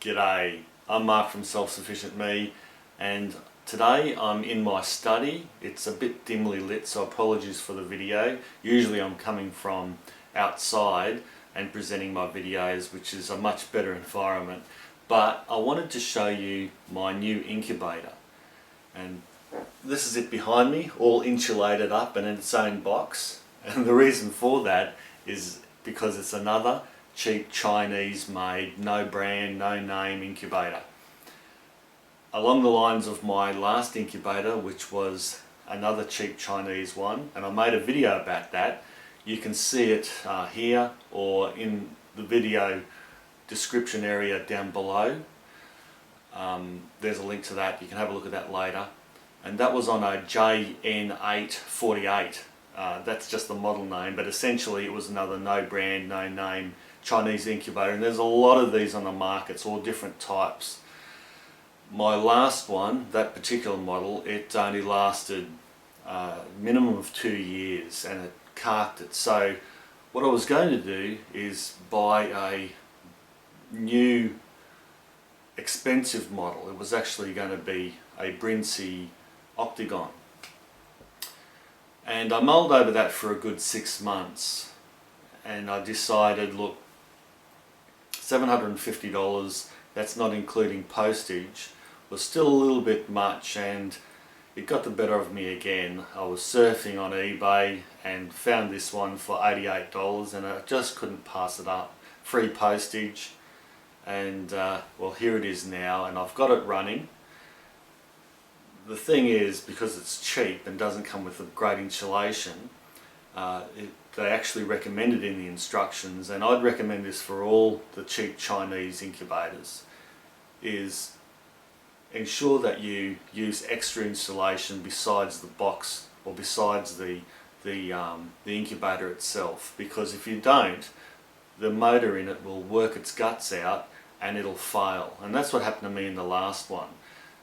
G'day, I'm Mark from Self-Sufficient Me, and today I'm in my study. It's a bit dimly lit, so apologies for the video. Usually I'm coming from outside and presenting my videos, which is a much better environment. But I wanted to show you my new incubator. And this is it behind me, all insulated up and in its own box. And the reason for that is because it's another cheap Chinese made, no brand, no name incubator. Along the lines of my last incubator, which was another cheap Chinese one, and I made a video about that. You can see it here or in the video description area down below. There's a link to that, you can have a look at that later. And that was on a JN848. That's just the model name, but essentially it was another no brand, no name Chinese incubator, and there's a lot of these on the market. It's all different types. My last one, that particular model, it only lasted a minimum of 2 years and it carked it. So what I was going to do is buy a new expensive model. It was actually going to be a Brinsea Octagon, and I mulled over that for a good 6 months, and I decided, look, $750, that's not including postage, was still a little bit much, and it got the better of me again. I was surfing on eBay and found this one for $88, and I just couldn't pass it up. Free postage, and well, here it is now, and I've got it running. The thing is, because it's cheap and doesn't come with a great insulation, they actually recommend it in the instructions, and I'd recommend this for all the cheap Chinese incubators, is ensure that you use extra insulation besides the box or besides the incubator itself, because if you don't, the motor in it will work its guts out and it'll fail. And that's what happened to me in the last one.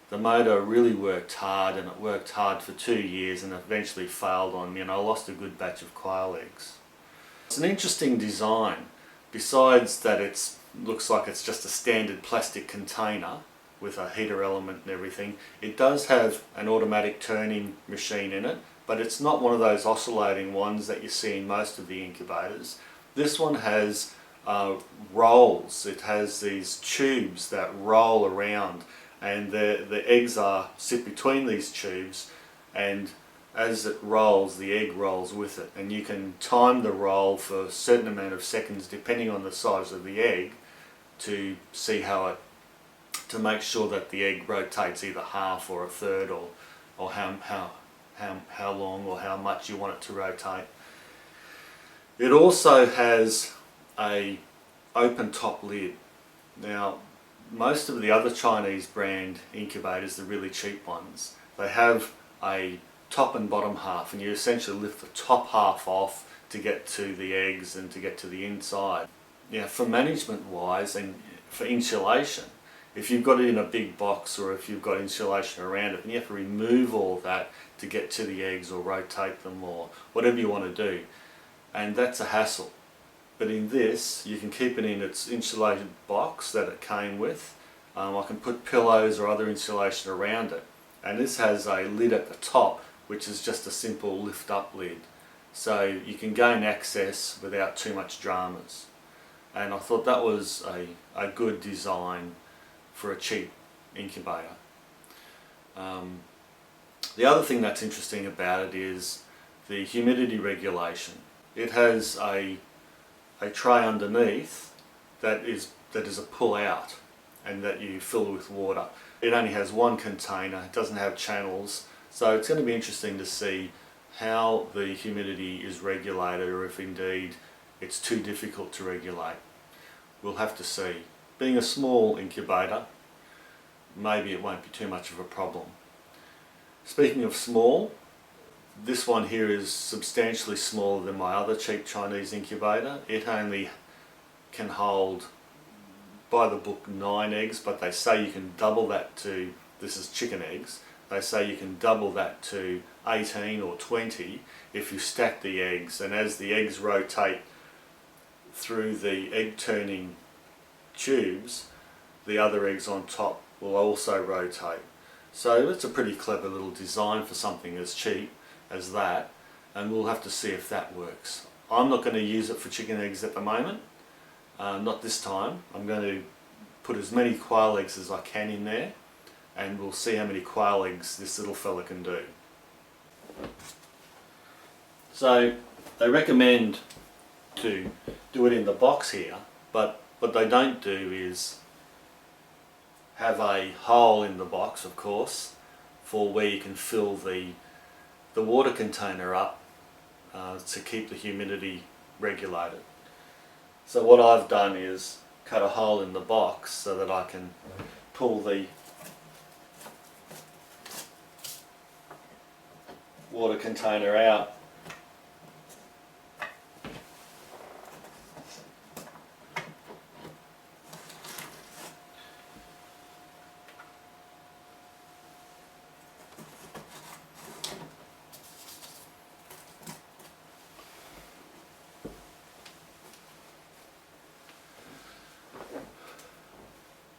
The motor really worked hard, and it worked hard for 2 years and eventually failed on me, and I lost a good batch of quail eggs. It's an interesting design. Besides that, it looks like it's just a standard plastic container with a heater element and everything. It does have an automatic turning machine in it, but it's not one of those oscillating ones that you see in most of the incubators. This one has rolls. It has these tubes that roll around, and the eggs sit between these tubes, and as it rolls, the egg rolls with it, and you can time the roll for a certain amount of seconds depending on the size of the egg to see to make sure that the egg rotates either half or a third, or how long or how much you want it to rotate. It also has a open top lid. Now, most of the other Chinese brand incubators, the really cheap ones, they have a top and bottom half, and you essentially lift the top half off to get to the eggs and to get to the inside. Now, for management wise and for insulation, if you've got it in a big box or if you've got insulation around it, and you have to remove all that to get to the eggs or rotate them or whatever you want to do, and that's a hassle. But in this, you can keep it in its insulated box that it came with. I can put pillows or other insulation around it, and this has a lid at the top, which is just a simple lift up lid, so you can gain access without too much dramas. And I thought that was a good design for a cheap incubator. The other thing that's interesting about it is the humidity regulation. It has a tray underneath that is a pull out, and that you fill with water. It only has one container, it doesn't have channels, so it's going to be interesting to see how the humidity is regulated, or if indeed it's too difficult to regulate. We'll have to see. Being a small incubator, maybe it won't be too much of a problem. Speaking of small, This one here is substantially smaller than my other cheap Chinese incubator. It only can hold, by the book, 9 eggs, but they say you can double that to, this is chicken eggs, they say you can double that to 18 or 20 if you stack the eggs, and as the eggs rotate through the egg turning tubes, the other eggs on top will also rotate. So it's a pretty clever little design for something as cheap as that, and we'll have to see if that works. I'm not going to use it for chicken eggs at the moment, not this time. I'm going to put as many quail eggs as I can in there, and we'll see how many quail eggs this little fella can do. So they recommend to do it in the box here, but what they don't do is have a hole in the box, of course, for where you can fill the water container up to keep the humidity regulated. So what I've done is cut a hole in the box so that I can pull the water container out.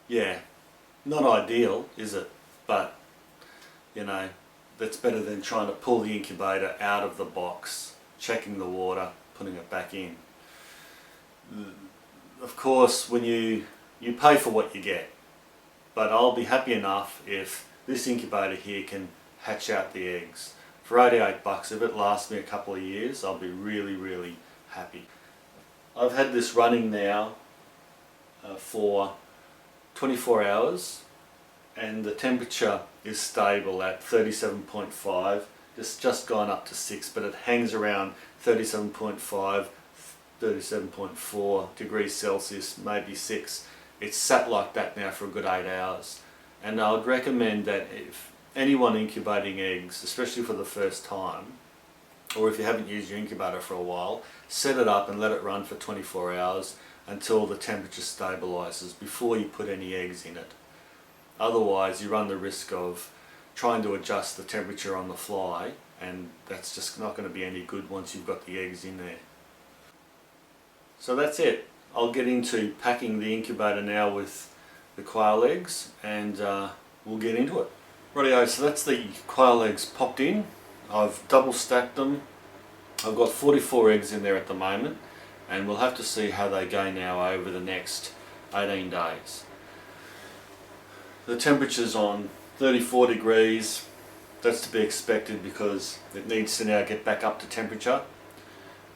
Yeah, not ideal, is it? But, you know, that's better than trying to pull the incubator out of the box, checking the water, putting it back in. Of course, when you pay for what you get, but I'll be happy enough if this incubator here can hatch out the eggs. For $88, if it lasts me a couple of years, I'll be really, really happy. I've had this running now for 24 hours, and the temperature is stable at 37.5. It's just gone up to 6, but it hangs around 37.5, 37.4 degrees Celsius, maybe 6. It's sat like that now for a good 8 hours. And I would recommend that if anyone incubating eggs, especially for the first time, or if you haven't used your incubator for a while, set it up and let it run for 24 hours until the temperature stabilises before you put any eggs in it. Otherwise you run the risk of trying to adjust the temperature on the fly, and that's just not going to be any good once you've got the eggs in there. So that's it. I'll get into packing the incubator now with the quail eggs, and we'll get into it. Rightio, so that's the quail eggs popped in. I've double stacked them. I've got 44 eggs in there at the moment, and we'll have to see how they go now over the next 18 days. The temperature's on 34 degrees. That's to be expected because it needs to now get back up to temperature,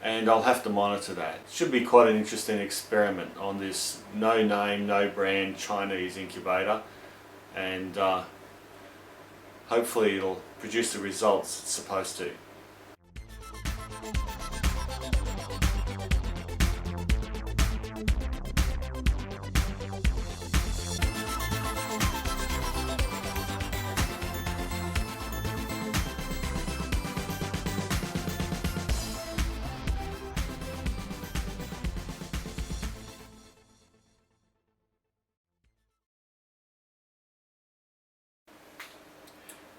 and I'll have to monitor that. It should be quite an interesting experiment on this no name, no brand Chinese incubator, and hopefully it'll produce the results it's supposed to.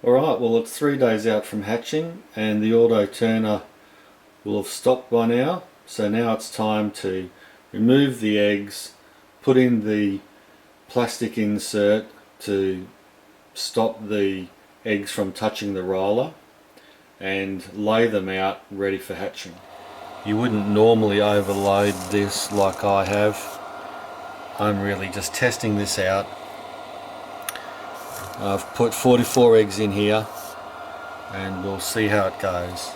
Alright, well it's 3 days out from hatching, and the auto turner will have stopped by now. So now it's time to remove the eggs, put in the plastic insert to stop the eggs from touching the roller, and lay them out ready for hatching. You wouldn't normally overload this like I have. I'm really just testing this out. I've put 44 eggs in here, and we'll see how it goes.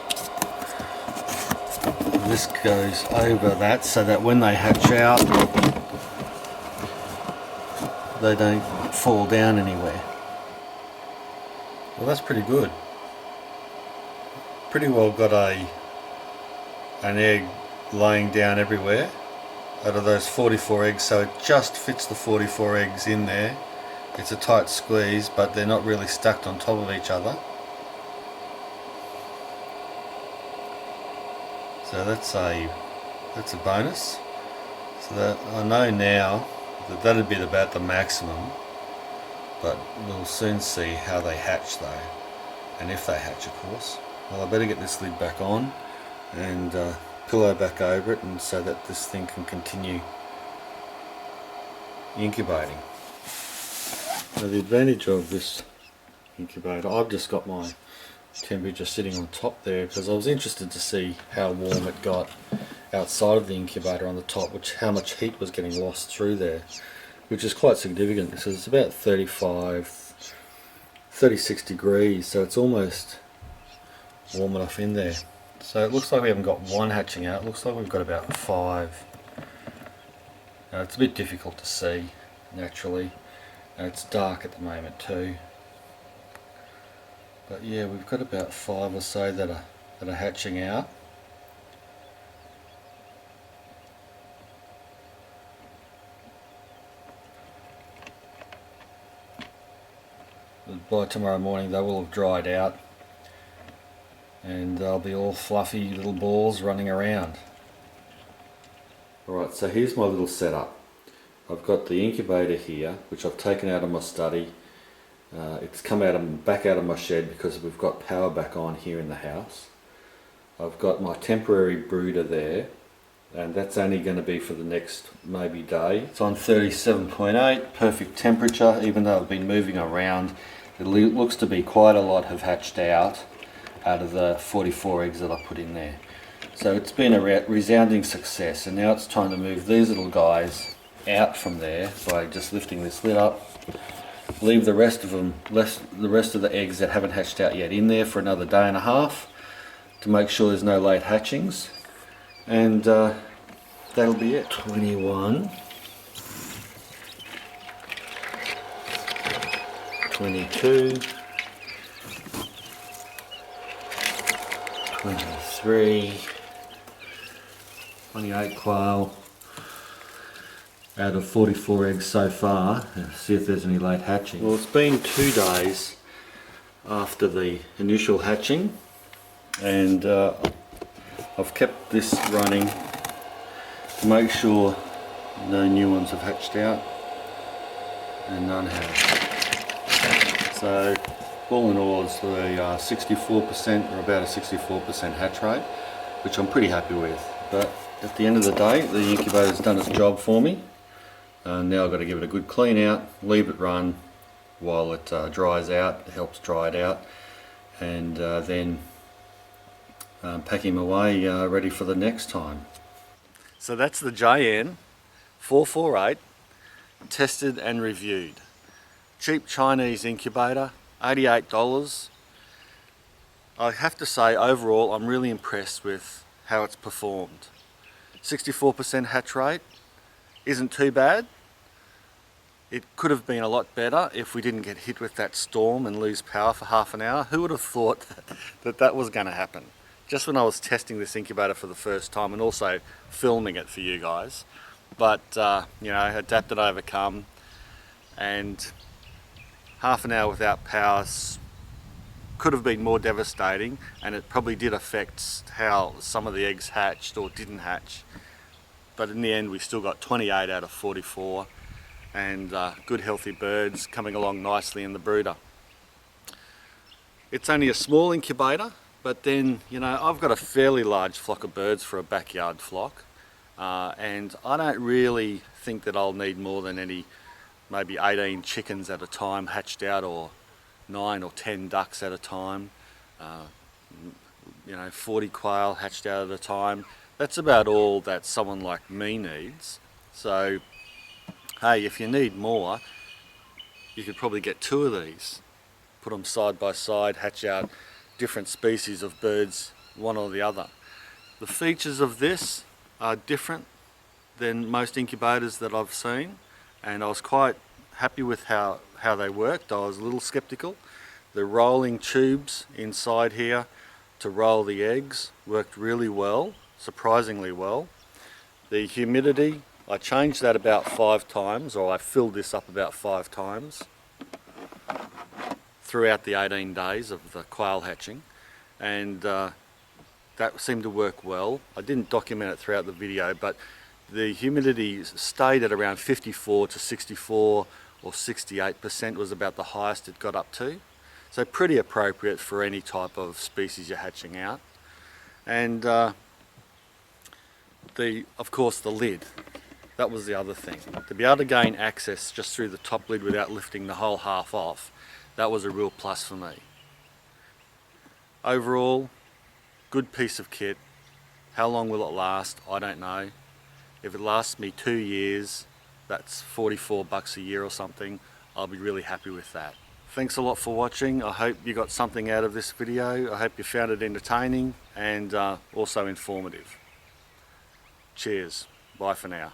This goes over that so that when they hatch out, they don't fall down anywhere. Well, that's pretty good. Pretty well got an egg laying down everywhere out of those 44 eggs, so it just fits the 44 eggs in there. It's a tight squeeze, but they're not really stacked on top of each other. So that's a bonus. So that I know now that that'd be about the maximum, but we'll soon see how they hatch though, and if they hatch, of course. Well, I better get this lid back on and pillow back over it, and so that this thing can continue incubating. So the advantage of this incubator, I've just got my temperature sitting on top there because I was interested to see how warm it got outside of the incubator on the top, how much heat was getting lost through there, which is quite significant because it's about 36 degrees, so it's almost warm enough in there. So it looks like we haven't got one hatching out, it looks like we've got about 5. Now, it's a bit difficult to see naturally, and it's dark at the moment too. But yeah, we've got about 5 or so that are hatching out. By tomorrow morning they will have dried out and they'll be all fluffy little balls running around. Alright, so here's my little setup. I've got the incubator here, which I've taken out of my study. It's come back out of my shed because we've got power back on here in the house. I've got my temporary brooder there, and that's only going to be for the next maybe day. It's on 37.8, perfect temperature, even though I've been moving around. It looks to be quite a lot have hatched out of the 44 eggs that I put in there. So it's been a resounding success, and now it's time to move these little guys out from there by just lifting this lid up. Leave the rest of the eggs that haven't hatched out yet in there for another day and a half to make sure there's no late hatchings, and that'll be it. 21, 22, 23, 28 quail out of 44 eggs so far. Let's see if there's any late hatching. Well, it's been 2 days after the initial hatching, and I've kept this running to make sure no new ones have hatched out, and none have. So all in all, it's a 64% or about a 64% hatch rate, which I'm pretty happy with. But at the end of the day, the incubator's done its job for me. Now I've got to give it a good clean out, leave it run while it dries out. It helps dry it out, and then pack him away ready for the next time. So that's the JN 448, tested and reviewed. Cheap Chinese incubator, $88. I have to say, overall I'm really impressed with how it's performed. 64% hatch rate isn't too bad. It could have been a lot better if we didn't get hit with that storm and lose power for half an hour. Who would have thought that was going to happen? Just when I was testing this incubator for the first time and also filming it for you guys. But you know, adapt and overcome, and half an hour without power could have been more devastating, and it probably did affect how some of the eggs hatched or didn't hatch. But in the end we still got 28 out of 44, and good healthy birds coming along nicely in the brooder. It's only a small incubator, but then, you know, I've got a fairly large flock of birds for a backyard flock, and I don't really think that I'll need more than maybe 18 chickens at a time hatched out, or 9 or 10 ducks at a time, you know, 40 quail hatched out at a time. That's about all that someone like me needs. So hey, if you need more, you could probably get 2 of these, put them side by side, hatch out different species of birds, one or the other. The features of this are different than most incubators that I've seen, and I was quite happy with how they worked. I was a little skeptical. The rolling tubes inside here to roll the eggs worked really well, surprisingly well. The humidity, I changed that about 5 times, or I filled this up about 5 times throughout the 18 days of the quail hatching, and that seemed to work well. I didn't document it throughout the video, but the humidity stayed at around 54 to 64 or 68% was about the highest it got up to. So pretty appropriate for any type of species you're hatching out. And of course the lid, that was the other thing. To be able to gain access just through the top lid without lifting the whole half off, that was a real plus for me. Overall, good piece of kit. How long will it last? I don't know. If it lasts me 2 years, that's 44 bucks a year or something, I'll be really happy with that. Thanks a lot for watching. I hope you got something out of this video. I hope you found it entertaining and also informative. Cheers. Bye for now.